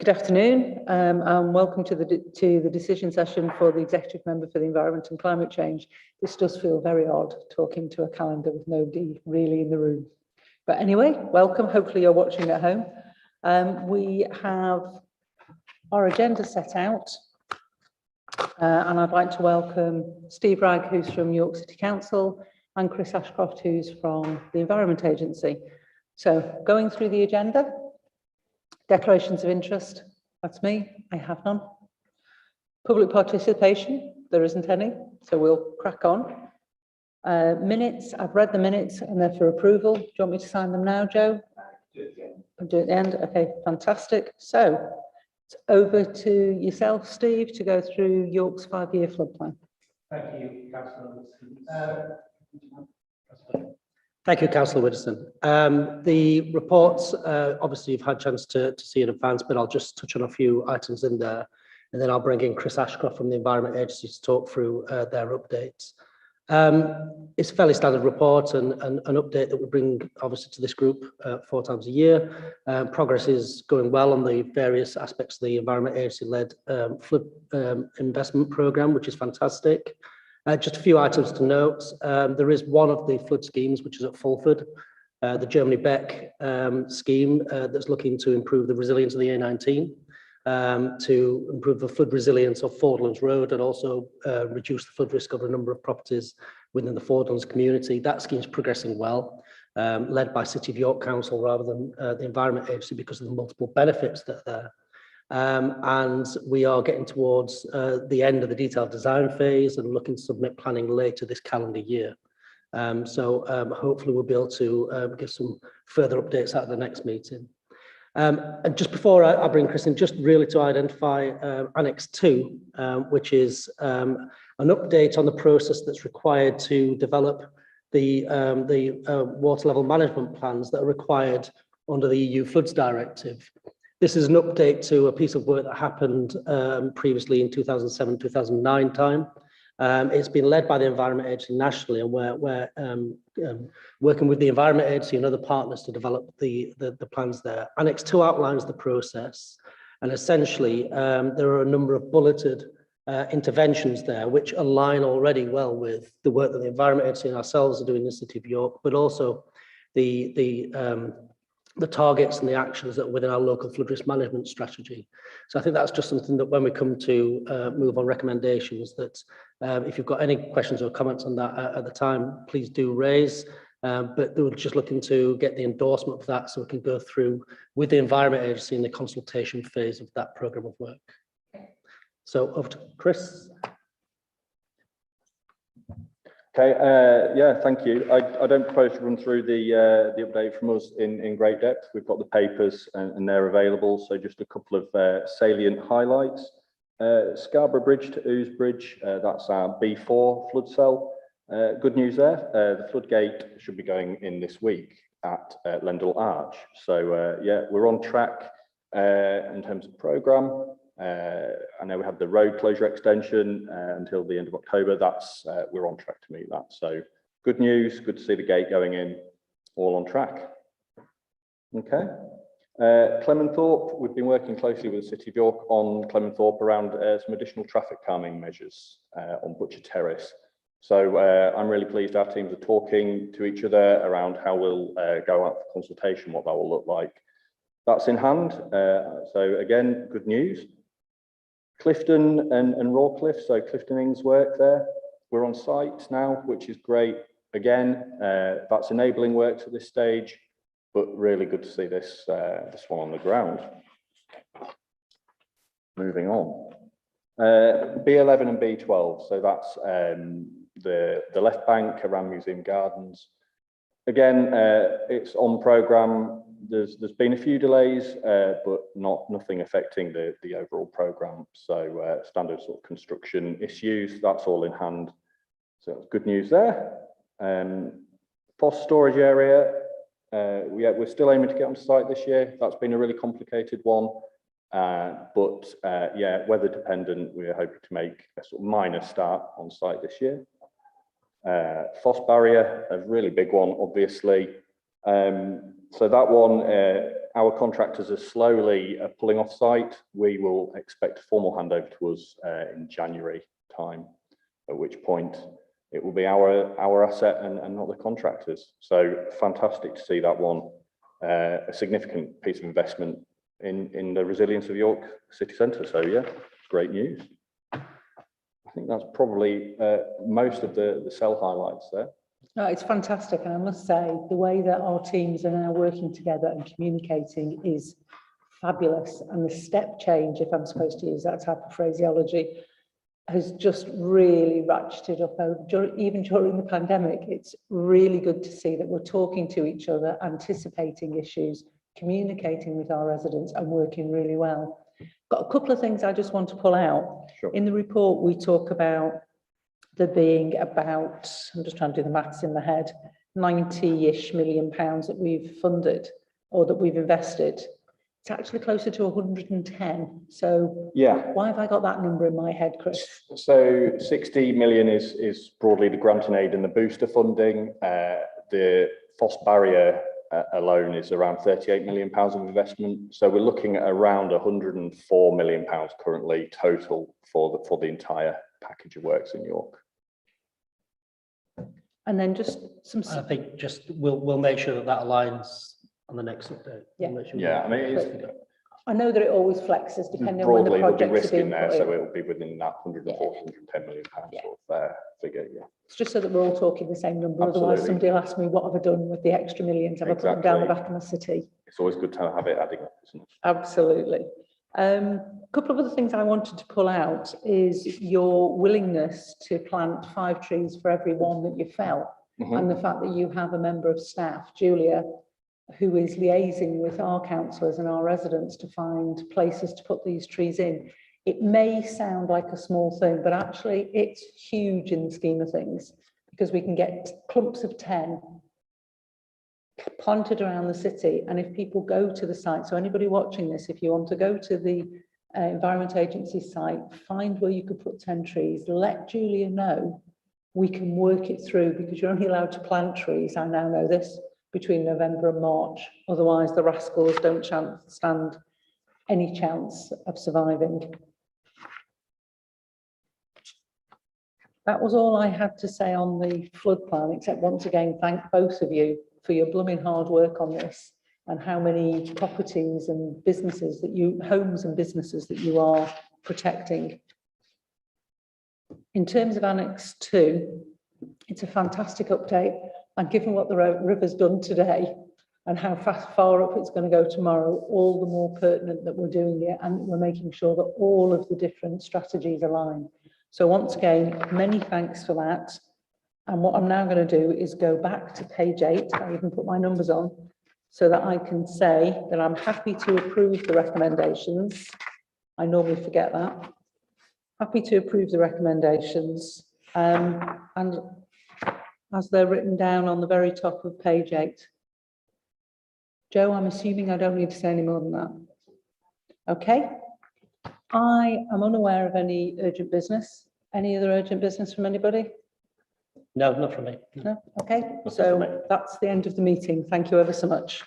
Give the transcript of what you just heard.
Good afternoon, and welcome to the decision session for the Executive Member for the Environment and Climate Change. This does feel very odd, talking to a calendar with nobody really in the room. But anyway, welcome. Hopefully you're watching at home. We have our agenda set out, and I'd like to welcome Steve Wragg, who's from York City Council, and Chris Ashcroft, who's from the Environment Agency. So going through the agenda. Declarations of interest, that's me, I have none. Public participation, there isn't any, so we'll crack on. Minutes, I've read the minutes and they're for approval. Do you want me to sign them now, Joe? I'll do it at the end, okay, fantastic. So, it's over to yourself, Steve, to go through York's 5-year flood plan. Thank you, Councillor. Thank you, Councillor Widdowson. The reports, obviously you've had a chance to see in advance, but I'll just touch on a few items in there, and then I'll bring in Chris Ashcroft from the Environment Agency to talk through their updates. It's a fairly standard report and an update that we bring obviously to this group 4 times a year. Progress is going well on the various aspects of the Environment Agency-led flood investment programme, which is fantastic. Just a few items to note. There is one of the flood schemes, which is at Fulford, the Germany Beck scheme that's looking to improve the resilience of the A19, to improve the flood resilience of Fordlands Road and also reduce the flood risk of a number of properties within the Fordlands community. That scheme is progressing well, led by City of York Council rather than the Environment Agency because of the multiple benefits that are there. And we are getting towards the end of the detailed design phase and looking to submit planning later this calendar year. So hopefully we'll be able to give some further updates at the next meeting. And just before I bring Chris in, just really to identify Annex 2, which is an update on the process that's required to develop the water level management plans that are required under the EU Floods Directive. This is an update to a piece of work that happened previously in 2007-2009 time. It's been led by the Environment Agency nationally, and we're working with the Environment Agency and other partners to develop the plans there. Annex 2 outlines the process, and essentially there are a number of bulleted interventions there which align already well with the work that the Environment Agency and ourselves are doing in the City of York, but also the targets and the actions that are within our local flood risk management strategy. So I think that's just something that when we come to move on recommendations, that if you've got any questions or comments on that at the time, please do raise. But we're just looking to get the endorsement of that so we can go through with the Environment Agency in the consultation phase of that programme of work. So over to Chris. Okay, yeah, thank you. I don't propose to run through the update from us in great depth. We've got the papers and they're available, so just a couple of salient highlights. Scarborough Bridge to Ouse Bridge, that's our B4 flood cell. Good news there, the floodgate should be going in this week at Lendal Arch. So yeah, we're on track in terms of programme. I know we had the road closure extension until the end of October. That's we're on track to meet that. So good news, good to see the gate going in, all on track. Okay. Clementhorpe, we've been working closely with the City of York on Clementhorpe around some additional traffic calming measures on Butcher Terrace. So I'm really pleased our teams are talking to each other around how we'll go out for consultation, what that will look like. That's in hand. So again, good news. Clifton and Rawcliffe, so Clifton Ings work there. We're on site now, which is great. Again, that's enabling works at this stage, but really good to see this one on the ground. Moving on. B11 and B12, so that's the left bank around Museum Gardens. Again, it's on programme. There's been a few delays, but nothing affecting the overall programme. So standard sort of construction issues, that's all in hand. So that's good news there. Foss storage area, we're still aiming to get on site this year. That's been a really complicated one, but yeah, weather dependent. We're hoping to make a sort of minor start on site this year. Foss barrier, a really big one, obviously. So that one, our contractors are slowly pulling off site. We will expect a formal handover to us in January time, at which point it will be our asset and not the contractors. So fantastic to see that one, a significant piece of investment in the resilience of York city centre. So yeah, great news. I think that's probably most of the cell highlights there. No, it's fantastic, and I must say the way that our teams are now working together and communicating is fabulous, and the step change, if I'm supposed to use that type of phraseology, has just really ratcheted up even during the pandemic. It's really good to see that we're talking to each other, anticipating issues, communicating with our residents and working really well. Got a couple of things I just want to pull out. Sure. In the report, we talk about there being about, I'm just trying to do the maths in my head, 90-ish million pounds that we've funded or that we've invested. It's actually closer to 110. So Yeah. why have I got that number in my head, Chris? So 60 million is broadly the grant and aid and the booster funding. The FOSS barrier alone is around 38 million pounds of investment. So we're looking at around 104 million pounds currently total for the entire package of works in York. And then just some. I think just we'll make sure that aligns on the next update. Yeah. We'll make sure Yeah, I mean, I know that it always flexes depending on when the broadly there'll be projects risk are in being there, put so in. it will be within that 104, 110 million pounds Yeah. sort of figure. Yeah. It's just so that we're all talking the same number. Otherwise, Absolutely. somebody will ask me, what have I done with the extra millions? Have I put them down the Exactly. back of my city? It's always good to have it adding up, isn't it? Absolutely. A couple of other things I wanted to pull out is your willingness to plant 5 trees for every one that you fell. And the fact that you have a member of staff, Julia, who is liaising with our councillors and our residents to find places to put these trees in. It may sound like a small thing, but actually it's huge in the scheme of things, because we can get clumps of 10 planted around the city. And if people go to the site, so anybody watching this, if you want to go to the Environment Agency site, find where you could put 10 trees, let Julia know. We can work it through, because you're only allowed to plant trees, I now know this, between November and March. Otherwise, the rascals don't stand any chance of surviving. That was all I had to say on the flood plan, except once again, thank both of you for your blooming hard work on this and how many properties and businesses that homes and businesses that you are protecting. In terms of Annex 2, it's a fantastic update. And given what the river's done today and how far up it's going to go tomorrow, all the more pertinent that we're doing it and we're making sure that all of the different strategies align. So once again, many thanks for that. And what I'm now going to do is go back to page 8. I even put my numbers on so that I can say that I'm happy to approve the recommendations. I normally forget that. Happy to approve the recommendations. And as they're written down on the very top of page 8. Joe, I'm assuming I don't need to say any more than that. Okay. I am unaware of any urgent business. Any other urgent business from anybody? No, not from me. No? Okay. Nothing So from me. that's the end of the meeting. Thank you ever so much.